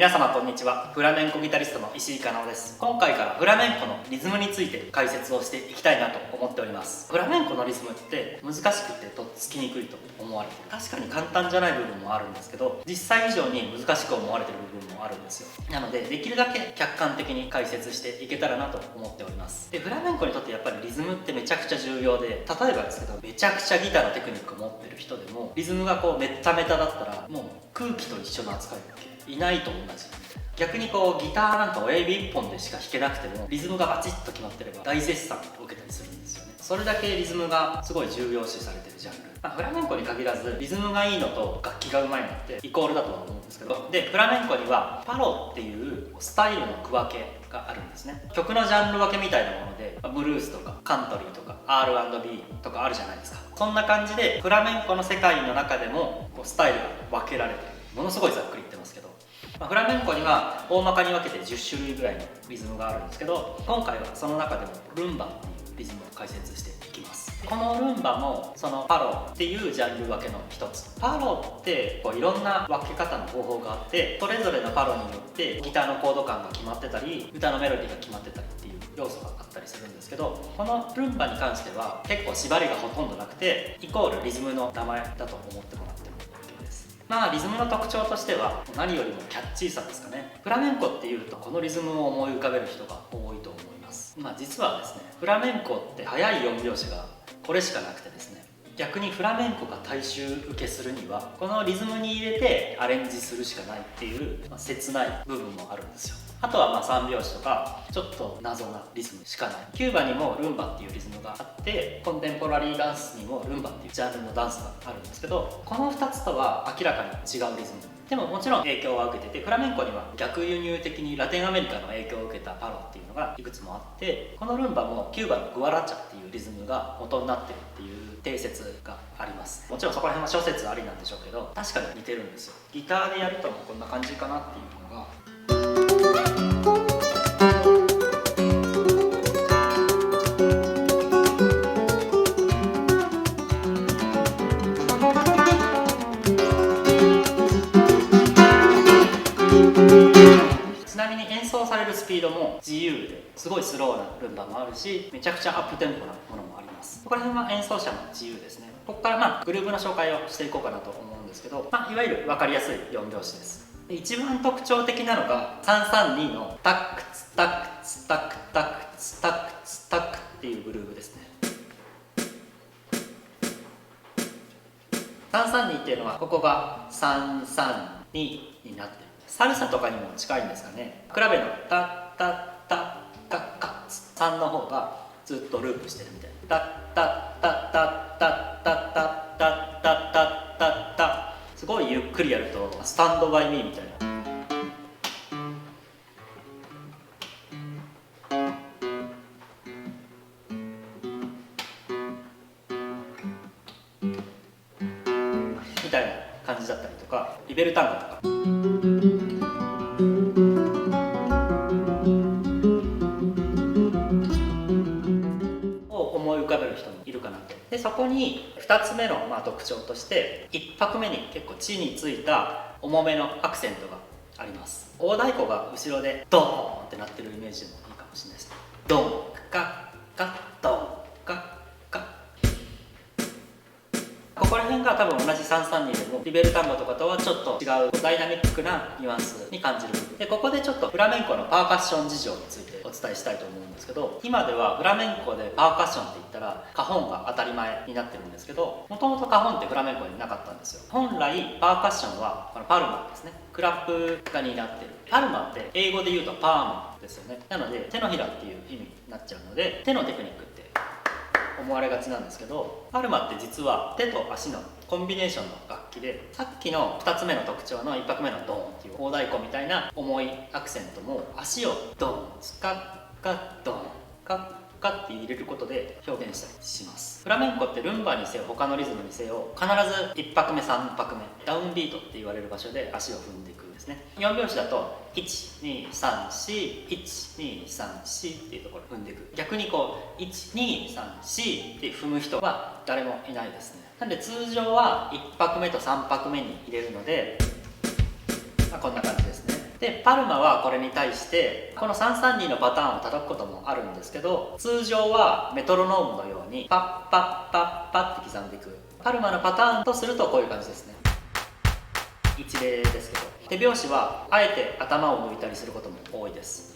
皆様こんにちは。フラメンコギタリストの石井かなおです。今回からフラメンコのリズムについて解説をしていきたいなと思っております。フラメンコのリズムって難しくてとっつきにくいと思われている。確かに簡単じゃない部分もあるんですけど、実際以上に難しく思われている部分もあるんですよ。なのでできるだけ客観的に解説していけたらなと思っております。でフラメンコにとってやっぱりリズムってめちゃくちゃ重要で、例えばですけどめちゃくちゃギターのテクニックを持ってる人でもリズムがこうメッタメタだったらもう空気と一緒の扱いだけいないと同じみたいな。逆にこうギターなんか親指1本でしか弾けなくてもリズムがバチッと決まってれば大絶賛を受けたりするんですよね。それだけリズムがすごい重要視されてるジャンル、フラメンコに限らずリズムがいいのと楽器が上手いのってイコールだとは思うんですけど、でフラメンコにはパロっていうスタイルの区分けがあるんですね。曲のジャンル分けみたいなものでブルースとかカントリーとか R&B とかあるじゃないですか。そんな感じでフラメンコの世界の中でもこうスタイルが分けられてる。ものすごいざっくり言ってますけど、フラメンコには大まかに分けて10種類ぐらいのリズムがあるんですけど、今回はその中でもルンバっていうリズムを解説していきます。このルンバもそのパロっていうジャンル分けの一つ。パロってこういろんな分け方の方法があって、それぞれのパロによってギターのコード感が決まってたり歌のメロディーが決まってたりっていう要素があったりするんですけど、このルンバに関しては結構縛りがほとんどなくてイコールリズムの名前だと思ってもらってもOKです。リズムの特徴としては何よりもキャッチーさですかね。フラメンコっていうとこのリズムを思い浮かべる人が多いと思います。実はですね、フラメンコって速い4拍子がこれしかなくてですね、逆にフラメンコが大衆受けするにはこのリズムに入れてアレンジするしかないっていう、切ない部分もあるんですよ。あとは3拍子とかちょっと謎なリズムしかない。キューバにもルンバっていうリズムがあって、コンテンポラリーダンスにもルンバっていうジャンルのダンスがあるんですけど、この2つとは明らかに違うリズムでももちろん影響は受けてて、フラメンコには逆輸入的にラテンアメリカの影響を受けたパロっていうのがいくつもあって、このルンバもキューバのグアラチャっていうリズムが元になってるっていう定説があります。もちろんそこら辺は諸説ありなんでしょうけど、確かに似てるんですよ。ギターでやるともこんな感じかなっていうのがちなみに演奏されるスピードも自由ですごいスローなルンバもあるし、めちゃくちゃアップテンポなものもあります。ここら辺は演奏者の自由ですね。ここからグループの紹介をしていこうかなと思うんですけど、いわゆる分かりやすい4拍子です。で一番特徴的なのが332のタックツタックツタックタックツタックツタックっていうグルーブですね。332っていうのはここが332になってる。サルサとかにも近いんですかね。比べのタッタッタッタッカッツ3の方がずっとループしてるみたいな。タッタッタッタッタッタッタッタッタッタッタッタッ、すごいゆっくりやるとスタンドバイミーみたいな。みたいな感じだったりとか、リベルタンゴとかを思い浮かべる人もいるかなと。でそこに2つ目の特徴として、1拍目に結構地についた重めのアクセントがあります。大太鼓が後ろでドーンってなってるイメージでもいいかもしれないです。ドンカッカッドンカッカッ。ここら辺が多分同じ332でもリベルタンゴとかとはちょっと違うダイナミックなニュアンスに感じる部分で、ここでちょっとフラメンコのパーカッション事情についてお伝えしたいと思うんですけど、今ではフラメンコでパーカッションって言ったらカホンが当たり前になってるんですけど、もともとカホンってフラメンコになかったんですよ。本来パーカッションはこのパルマですね、クラップが担ってる。パルマって英語で言うとパーマですよね。なので手のひらっていう意味になっちゃうので、手のテクニックって思われがちなんですけど、パルマって実は手と足のコンビネーションの楽器で、さっきの2つ目の特徴の1拍目のドーンっていう大太鼓みたいな重いアクセントも足をドーンスカッカッドーンカッカッって入れることで表現したりします。フラメンコってルンバにせよ他のリズムにせよ必ず1拍目3拍目ダウンビートって言われる場所で足を踏んでいくんですね。4拍子だと12341234っていうところを踏んでいく。逆にこう1234って踏む人は誰もいないですね。なんで通常は1拍目と3拍目に入れるので、こんな感じですね。でパルマはこれに対してこの332のパターンを叩くこともあるんですけど、通常はメトロノームのようにパッパッパッパッって刻んでいく。パルマのパターンとするとこういう感じですね。一例ですけど、手拍子はあえて頭を抜いたりすることも多いです。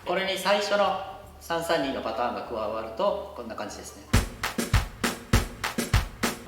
これに最初の332のパターンが加わるとこんな感じですね。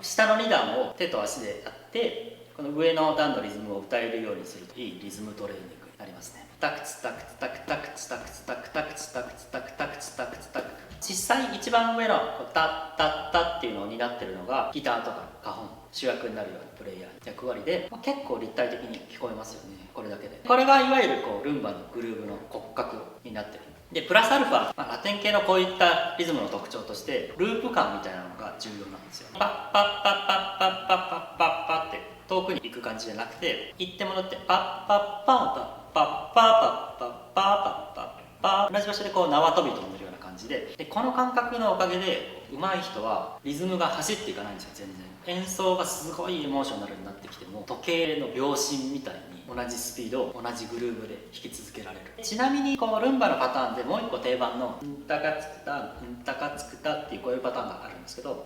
下の2段を手と足でやって、この上の段のリズムを歌えるようにするといいリズムトレーニングになりますね。タクツタクツタクタクツタクツタクタクツタクツタクタクツタクツタク。実際一番上のタッタッタっていうのを担ってるのがギターとかカホン、主役になるようなプレイヤー役割で、結構立体的に聞こえますよね、これだけで。これがいわゆるルンバのグルーヴの骨格になってる。でプラスアルファ、ラテン系のこういったリズムの特徴としてループ感みたいなのが重要なんですよ。パッパッパッパッパッパッパッパッパッって遠くに行く感じじゃなくて、行って戻ってパッパッパッパッパッパッパッパッパッパッパッパッ、同じ場所で縄跳び飛んでるような感じで、この感覚のおかげで上手い人はリズムが走っていかないんですよ。全然演奏がすごいエモーショナルになってきても時計の秒針みたいに同じスピードを同じグルーヴで弾き続けられる。ちなみにルンバのパターンでもう一個定番のんたかつくたんたかつくたっていうこういうパターンがあるんですけど、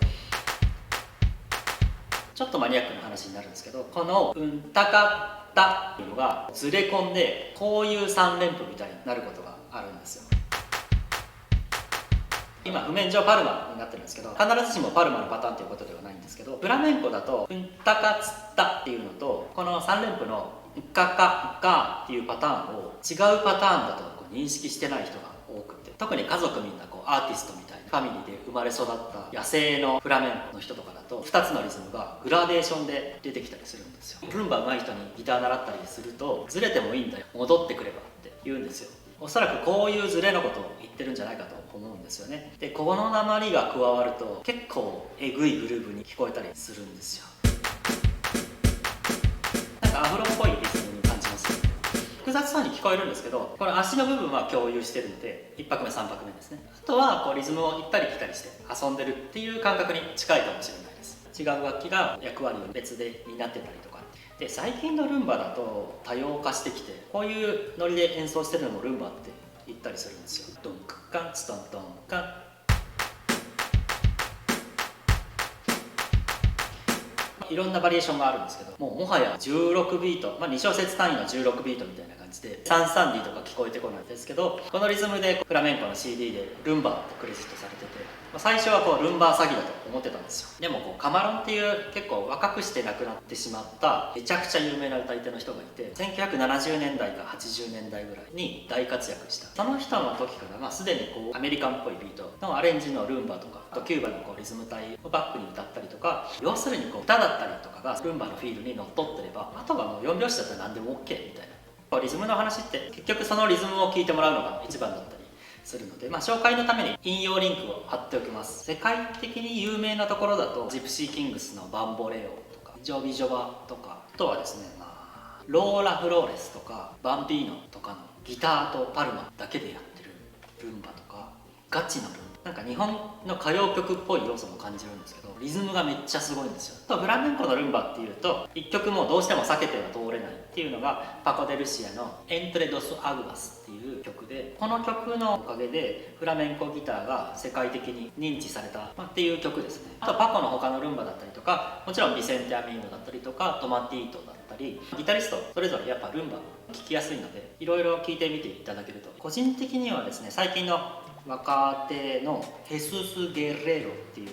ちょっとマニアックな話になるんですけど、このうんたかたっていうのがずれ込んでこういう3連符みたいになることがあるんですよ。今譜面上パルマになってるんですけど、必ずしもパルマのパターンということではないんですけど、フラメンコだとうんたかつったっていうのとこの3連符のうかかうかっていうパターンを違うパターンだと認識してない人が多くて、特に家族みんなアーティストみたいなファミリーで生まれ育った野生のフラメンコの人とかだと2つのリズムがグラデーションで出てきたりするんですよ。ルンバ上手い人にギター習ったりすると、ずれてもいいんだよ、戻ってくればって言うんですよ。おそらくこういうズレのことを言ってるんじゃないかと思うんですよね。でこの訛りが加わると結構えぐいグルーヴに聞こえたりするんですよ。なんかアフロっぽいリズムに感じますよね。複雑そうに聞こえるんですけど、この足の部分は共有してるので1拍目3拍目ですね。あとはリズムを行ったり来たりして遊んでるっていう感覚に近いかもしれないです。違う楽器が役割を別で担ってたりとかで、最近のルンバだと多様化してきて、こういうノリで演奏してるのもルンバって言ったりするんですよ。ドンクカンツトントンカン。いろんなバリエーションがあるんですけど、もはや16ビート、2小節単位の16ビートみたいな感じで 332 とか聞こえてこないんですけど、このリズムでフラメンコの CD でルンバってクレジットされてて、最初はルンバ詐欺だと思ってたんですよ。でもカマロンっていう結構若くして亡くなってしまっためちゃくちゃ有名な歌い手の人がいて、1970年代か80年代ぐらいに大活躍した。その人の時からすでにアメリカンっぽいビートのアレンジのルンバとか、あとキューバのリズム隊をバックに歌ったりとか、要するに歌だったりとかがルンバのフィールにのっとってれば、あとは4拍子だったら何でも OK みたいな。リズムの話って結局そのリズムを聴いてもらうのが一番だったりするので、紹介のために引用リンクを貼っておきます。世界的に有名なところだとジプシーキングスのバンボレオとかジョビジョバとか、あとはですね、ローラ・フローレスとかバンビーノとかのギターとパルマだけでやってるルンバとか、ガチのルンバ、なんか日本の歌謡曲っぽい要素も感じるんですけど、リズムがめっちゃすごいんですよ。フラメンコのルンバっていうと一曲もどうしても避けては通れないっていうのがパコ・デ・ルシアのエントレ・ドス・アグバスっていう曲で、この曲のおかげでフラメンコギターが世界的に認知されたっていう曲ですね。あとパコの他のルンバだったりとか、もちろんビセンテ・アミーノだったりとかトマティートだったり、ギタリストそれぞれやっぱルンバ聴きやすいのでいろいろ聴いてみていただけると。個人的にはですね、最近の若手のヘスス・ゲレロっていう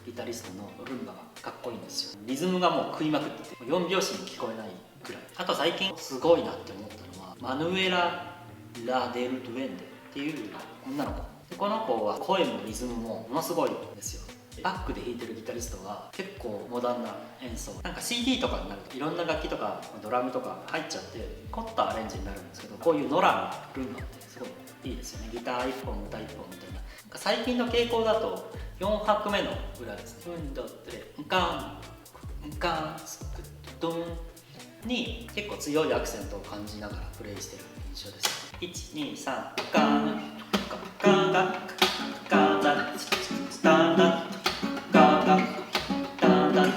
ギタリストのルンバがかっこいいんですよ。リズムがもう食いまくってて4拍子に聞こえないぐらい。あと最近すごいなって思ったのはマヌエラ・ラ・デル・ドゥエンデっていう女の子で、この子は声もリズムもものすごいんですよ。バックで弾いてるギタリストが結構モダンな演奏、なんか CD とかになるといろんな楽器とかドラムとか入っちゃって凝ったアレンジになるんですけど、こういうノラのルンバってすごいいいですよね。ギター1本歌1本みたいな。最近の傾向だと4拍目の裏ですね、うんどってれんかんんかんつくどんに結構強いアクセントを感じながらプレイしてる印象です。123カンカンカンカンカンスタンダンカンカンタンダン。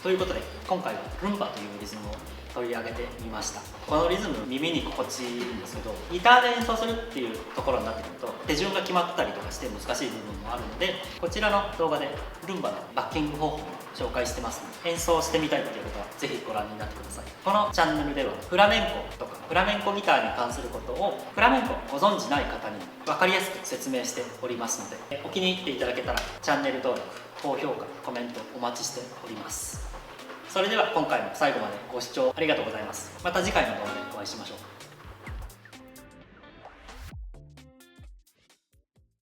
ということで今回はルンバというリズムを取り上げてみました。このリズム耳に心地いいんですけど、ギターで演奏するっていうところになってくると手順が決まったりとかして難しい部分もあるので、こちらの動画でルンバのバッキング方法を紹介してますので、演奏してみたいっていう方はぜひご覧になってください。このチャンネルではフラメンコとかフラメンコギターに関することをフラメンコをご存じない方にも分かりやすく説明しておりますので、お気に入っていただけたらチャンネル登録、高評価、コメントお待ちしております。それでは今回も最後までご視聴ありがとうございます。また次回の動画でお会いしましょう。